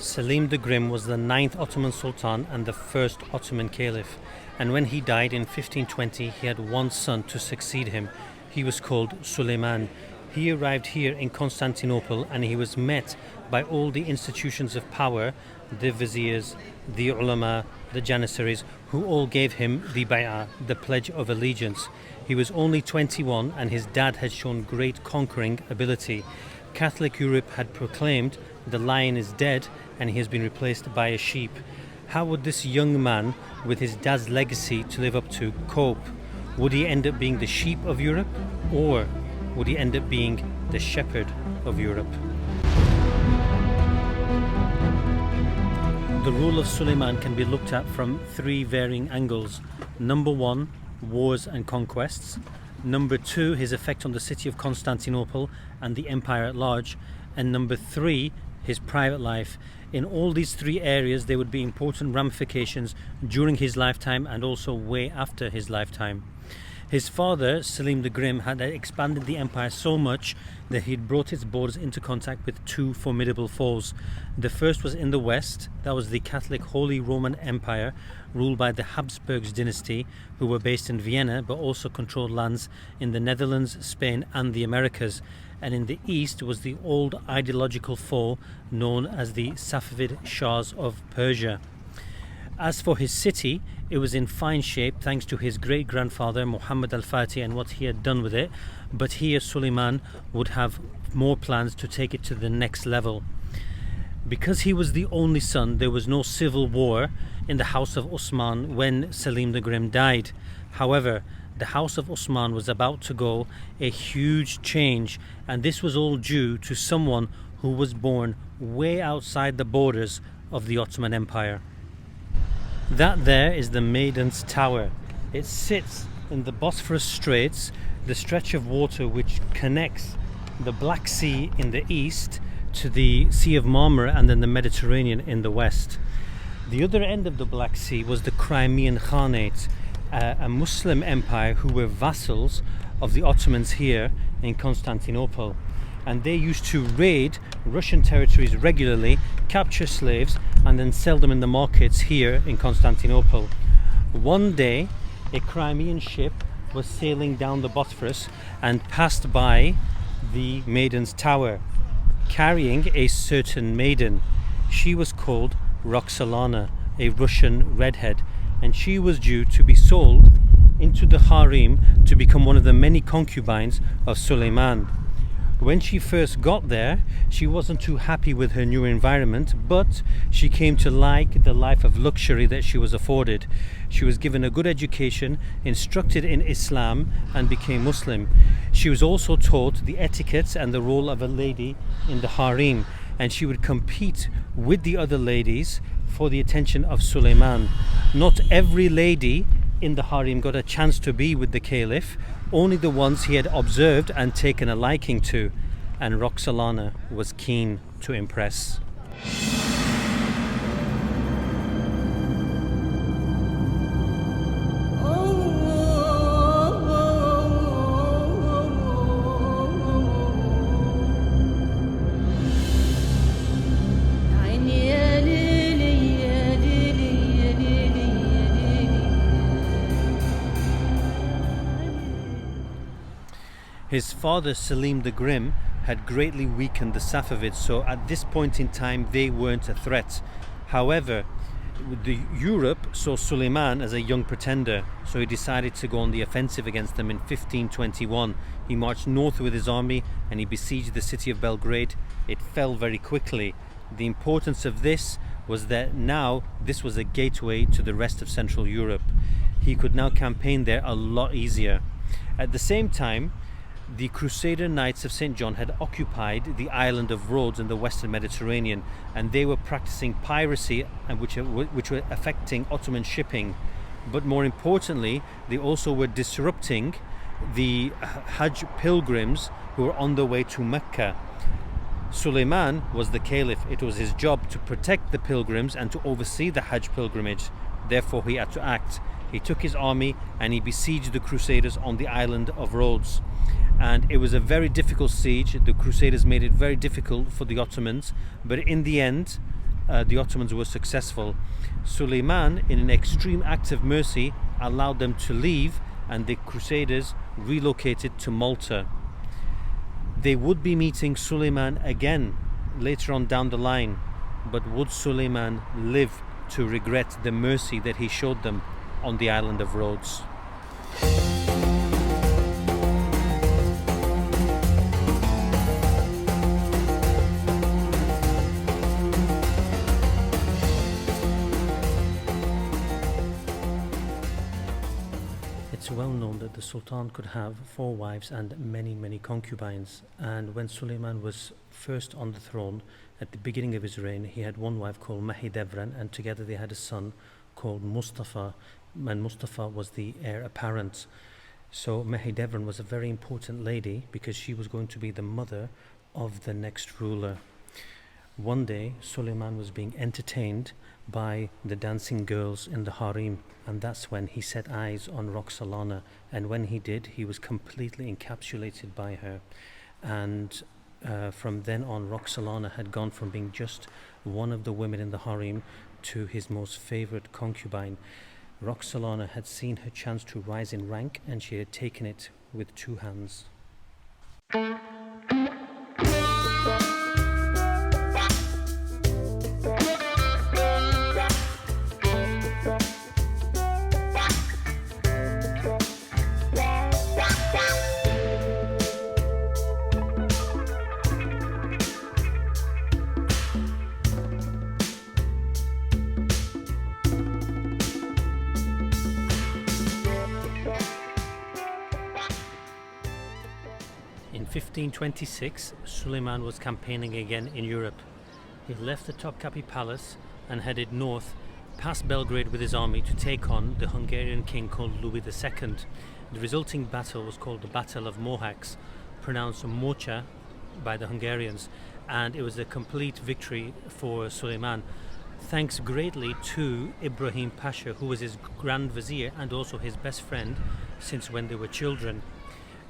Selim the Grim was the ninth Ottoman Sultan and the first Ottoman Caliph, and when he died in 1520 he had one son to succeed him. He was called Suleiman. He arrived here in Constantinople and he was met by all the institutions of power, the viziers, the ulama, the janissaries, who all gave him the bay'ah, the pledge of allegiance. He was only 21 and his dad had shown great conquering ability. Catholic Europe had proclaimed the lion is dead and he has been replaced by a sheep. How would this young man, with his dad's legacy to live up to, cope? Would he end up being the sheep of Europe, or would he end up being the shepherd of Europe? The rule of Suleiman can be looked at from three varying angles. Number one, wars and conquests. Number two, his effect on the city of Constantinople and the empire at large. And number three, his private life. In all these three areas there would be important ramifications during his lifetime and also way after his lifetime. His father, Selim the Grim, had expanded the empire so much that he had brought its borders into contact with two formidable foes. The first was in the west. That was the Catholic Holy Roman Empire, ruled by the Habsburgs dynasty, who were based in Vienna but also controlled lands in the Netherlands, Spain and the Americas. And in the east was the old ideological foe known as the Safavid Shahs of Persia. As for his city, it was in fine shape thanks to his great-grandfather Muhammad al-Fatih and what he had done with it, but here Suleiman would have more plans to take it to the next level. Because he was the only son, there was no civil war in the House of Osman when Selim the Grim died. However, the House of Osman was about to go a huge change, and this was all due to someone who was born way outside the borders of the Ottoman Empire. That there is the Maiden's Tower. It sits in the Bosphorus Straits, the stretch of water which connects the Black Sea in the east to the Sea of Marmara and then the Mediterranean in the west. The other end of the Black Sea was the Crimean Khanate, a Muslim empire who were vassals of the Ottomans here in Constantinople, and they used to raid Russian territories regularly, capture slaves and then sell them in the markets here in Constantinople. One day a Crimean ship was sailing down the Bosphorus and passed by the Maiden's Tower carrying a certain maiden. She was called Roxolana, a Russian redhead, and she was due to be sold into the Harem to become one of the many concubines of Suleiman. When she first got there, she wasn't too happy with her new environment, but she came to like the life of luxury that she was afforded. She was given a good education, instructed in Islam, and became Muslim. She was also taught the etiquettes and the role of a lady in the harem, and she would compete with the other ladies for the attention of Suleiman. Not every lady in the harem got a chance to be with the Caliph, only the ones he had observed and taken a liking to, and Roxolana was keen to impress. His father Selim the Grim had greatly weakened the Safavids, so at this point in time they weren't a threat. However, Europe saw Suleiman as a young pretender, so he decided to go on the offensive against them in 1521. He marched north with his army and he besieged the city of Belgrade. It fell very quickly. The importance of this was that now this was a gateway to the rest of Central Europe. He could now campaign there a lot easier. At the same time, the Crusader Knights of St. John had occupied the island of Rhodes in the western Mediterranean, and they were practicing piracy, which were affecting Ottoman shipping. But more importantly, they also were disrupting the Hajj pilgrims who were on their way to Mecca. Suleiman was the Caliph. It was his job to protect the pilgrims and to oversee the Hajj pilgrimage. Therefore he had to act. He took his army and he besieged the Crusaders on the island of Rhodes. And it was a very difficult siege. The Crusaders made it very difficult for the Ottomans, but in the end the Ottomans were successful. Suleiman, in an extreme act of mercy, allowed them to leave, and the Crusaders relocated to Malta. They would be meeting Suleiman again later on down the line, but would Suleiman live to regret the mercy that he showed them on the island of Rhodes? It's well known that the Sultan could have 4 wives and many concubines, and when Suleiman was first on the throne at the beginning of his reign, he had one wife called Mahidevran, and together they had a son called Mustafa, and Mustafa was the heir apparent. So Mahidevran was a very important lady because she was going to be the mother of the next ruler. One day Suleiman was being entertained by the dancing girls in the Harem, and that's when he set eyes on Roxolana, and when he did, he was completely encapsulated by her. And from then on, Roxolana had gone from being just one of the women in the Harem to his most favorite concubine. Roxolana had seen her chance to rise in rank, and she had taken it with 2 hands. In 1526, Suleiman was campaigning again in Europe. He left the Topkapi Palace and headed north past Belgrade with his army to take on the Hungarian king called Louis II. The resulting battle was called the Battle of Mohacs, pronounced Mocha by the Hungarians, and it was a complete victory for Suleiman, thanks greatly to Ibrahim Pasha, who was his Grand Vizier and also his best friend since when they were children.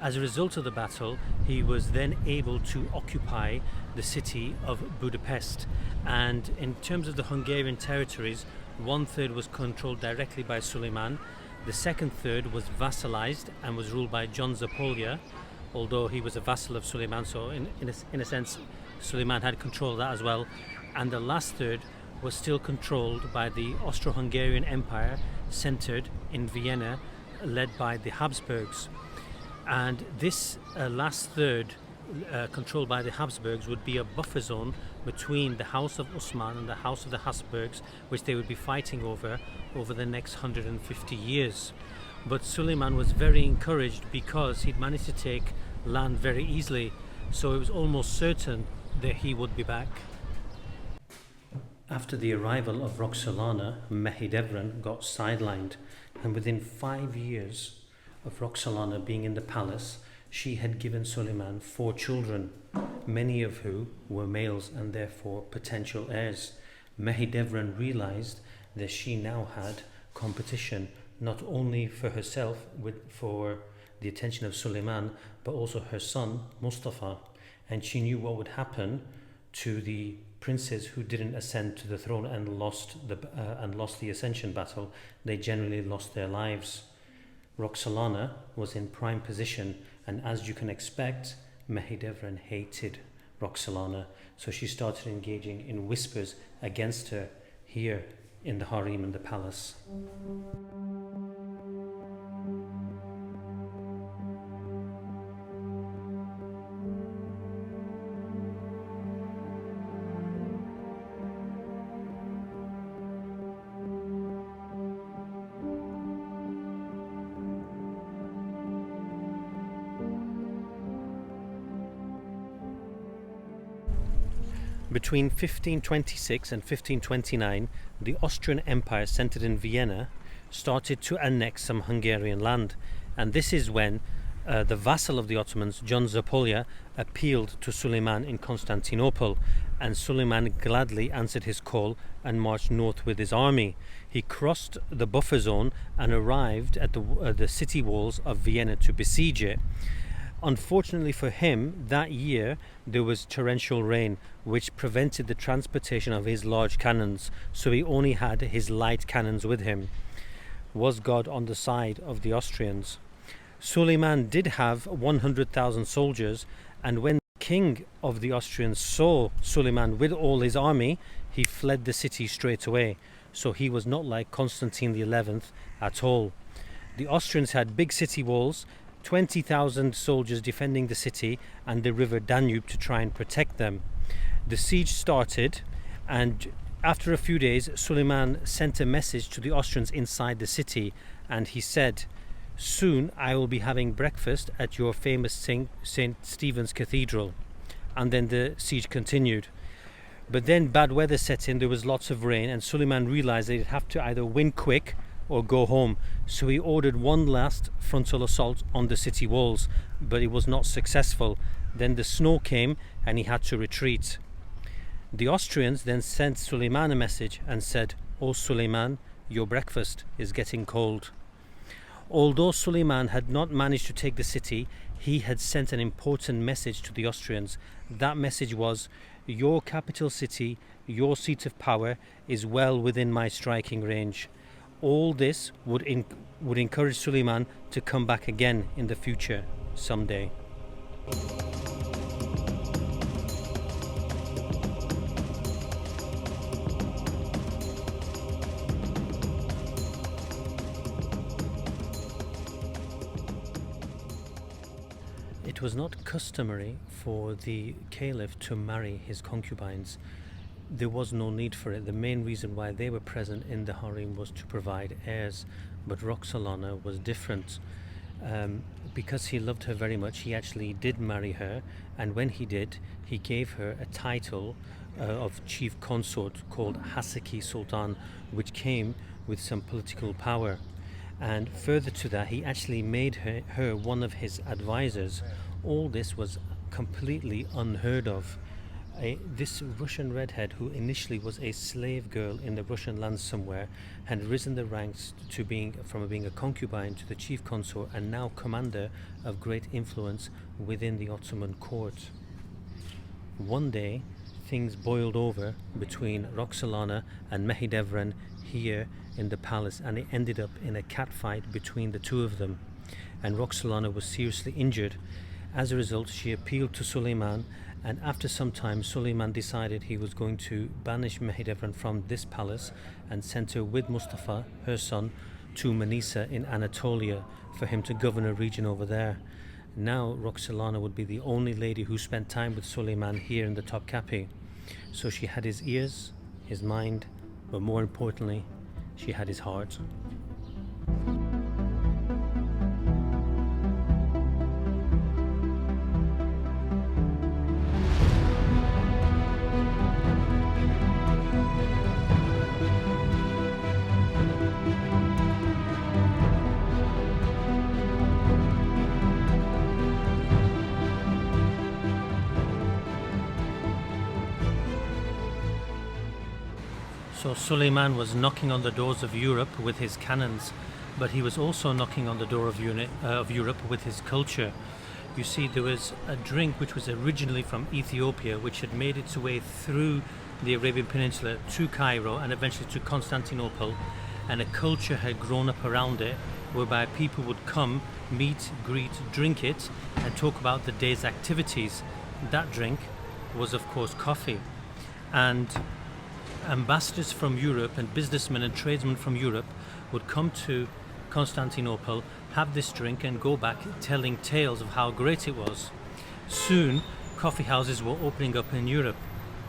As a result of the battle, he was then able to occupy the city of Budapest, and in terms of the Hungarian territories, 1/3 was controlled directly by Suleiman, the second third was vassalized and was ruled by John Zapolya, although he was a vassal of Suleiman, so in a sense Suleiman had control of that as well, and the last third was still controlled by the Austro-Hungarian Empire, centered in Vienna, led by the Habsburgs. And this last third, controlled by the Habsburgs, would be a buffer zone between the House of Osman and the House of the Habsburgs, which they would be fighting over the next 150 years. But Suleiman was very encouraged because he'd managed to take land very easily, so it was almost certain that he would be back. After the arrival of Roxolana, Mahidevran got sidelined, and within 5 years of Roxolana being in the palace, she had given Suleiman 4 children, many of whom were males and therefore potential heirs. Mahidevran realized that she now had competition, not only for herself, for the attention of Suleiman, but also her son Mustafa, and she knew what would happen to the princes who didn't ascend to the throne and lost the ascension battle. They generally lost their lives. Roxolana was in prime position, and as you can expect, Mahidevran hated Roxolana, so she started engaging in whispers against her here in the harem and the palace. Between 1526 and 1529, the Austrian Empire, centered in Vienna, started to annex some Hungarian land, and this is when the vassal of the Ottomans, John Zapolya, appealed to Suleiman in Constantinople, and Suleiman gladly answered his call and marched north with his army. He crossed the buffer zone and arrived at the city walls of Vienna to besiege it. Unfortunately for him, that year there was torrential rain, which prevented the transportation of his large cannons, so he only had his light cannons with him. Was God on the side of the Austrians? Suleiman did have 100,000 soldiers, and when the king of the Austrians saw Suleiman with all his army, he fled the city straight away. So he was not like Constantine XI at all. The Austrians had big city walls, 20,000 soldiers defending the city and the river Danube to try and protect them. The siege started, and after a few days Suleiman sent a message to the Austrians inside the city, and he said, "Soon I will be having breakfast at your famous St. Stephen's Cathedral." And then the siege continued. But then bad weather set in, there was lots of rain, and Suleiman realized that he'd have to either win quick or go home. So he ordered one last frontal assault on the city walls, but it was not successful. Then the snow came and he had to retreat. The Austrians then sent Suleiman a message and said, "O Suleiman, your breakfast is getting cold." Although Suleiman had not managed to take the city, he had sent an important message to the Austrians. That message was, "Your capital city, your seat of power, is well within my striking range." All this would encourage Suleiman to come back again in the future someday. It was not customary for the Caliph to marry his concubines. There was no need for it. The main reason why they were present in the harem was to provide heirs. But Roxolana was different. Because he loved her very much, he actually did marry her, and when he did, he gave her a title of chief consort called Accession Sultan, which came with some political power. And further to that, he actually made her one of his advisors. All this was completely unheard of. This Russian redhead, who initially was a slave girl in the Russian lands somewhere, had risen the ranks to from being a concubine to the chief consort, and now commander of great influence within the Ottoman court. One day, things boiled over between Roxolana and Mahidevran here in the palace, and it ended up in a catfight between the two of them, and Roxolana was seriously injured. As a result, she appealed to Suleiman, and after some time Suleiman decided he was going to banish Mahidevran from this palace and sent her with Mustafa, her son, to Manisa in Anatolia for him to govern a region over there. Now Roxolana would be the only lady who spent time with Suleiman here in the Topkapi. So she had his ears, his mind, but more importantly, she had his heart. So Suleiman was knocking on the doors of Europe with his cannons, but he was also knocking on the door of Europe with his culture. You see, there was a drink which was originally from Ethiopia, which had made its way through the Arabian Peninsula to Cairo and eventually to Constantinople, and a culture had grown up around it whereby people would come, meet, greet, drink it, and talk about the day's activities. That drink was, of course, coffee. And ambassadors from Europe and businessmen and tradesmen from Europe would come to Constantinople, have this drink, and go back telling tales of how great it was. Soon, coffee houses were opening up in Europe,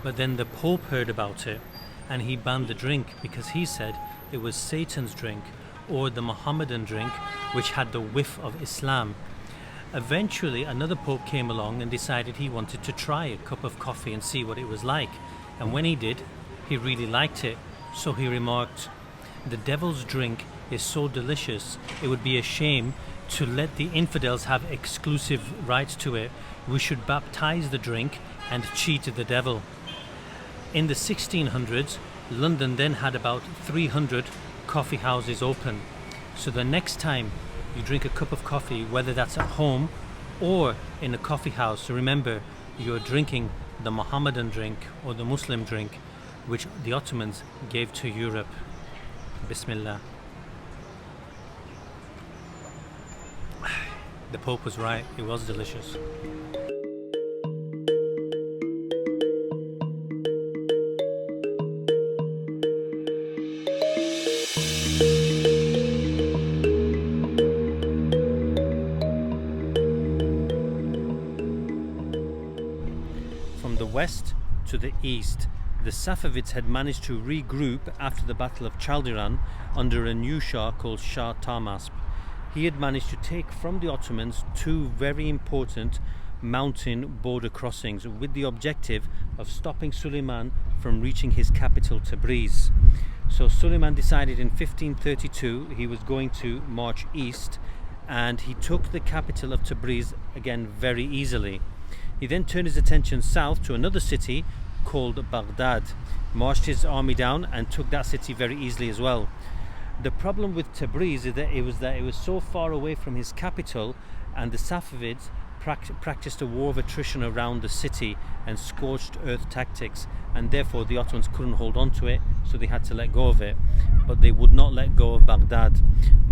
but then the Pope heard about it and he banned the drink because he said it was Satan's drink, or the Mohammedan drink, which had the whiff of Islam. Eventually, another Pope came along and decided he wanted to try a cup of coffee and see what it was like, and when he did, he really liked it, so he remarked, "The devil's drink is so delicious, it would be a shame to let the infidels have exclusive rights to it. We should baptize the drink and cheat the devil." In the 1600s, London then had about 300 coffee houses open. So the next time you drink a cup of coffee, whether that's at home or in a coffee house. So remember, you're drinking the Mohammedan drink or the Muslim drink which the Ottomans gave to Europe. Bismillah. The Pope was right, it was delicious. From the west to the east, the Safavids had managed to regroup after the Battle of Chaldiran under a new Shah called Shah Tahmasp. He had managed to take from the Ottomans two very important mountain border crossings with the objective of stopping Suleiman from reaching his capital Tabriz. So Suleiman decided in 1532 he was going to march east, and he took the capital of Tabriz again very easily. He then turned his attention south to another city called Baghdad, marched his army down and took that city very easily as well. The problem with Tabriz is that it was so far away from his capital, and the Safavids practiced a war of attrition around the city and scorched earth tactics, and therefore the Ottomans couldn't hold on to it, so they had to let go of it. But they would not let go of Baghdad.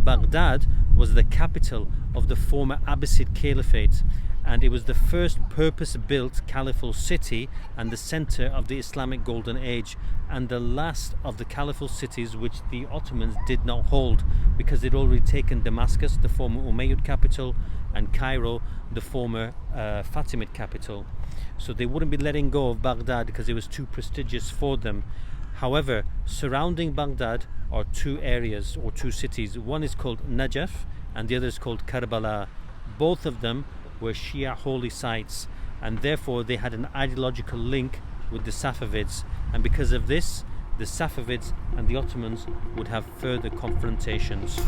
Baghdad was the capital of the former Abbasid Caliphate, and it was the first purpose-built caliphal city and the center of the Islamic Golden Age, and the last of the caliphal cities which the Ottomans did not hold, because they'd already taken Damascus, the former Umayyad capital, and Cairo, the former Fatimid capital. So they wouldn't be letting go of Baghdad because it was too prestigious for them. However, surrounding Baghdad are two areas or two cities. One is called Najaf and the other is called Karbala. Both of them were Shia holy sites, and therefore they had an ideological link with the Safavids, and because of this the Safavids and the Ottomans would have further confrontations.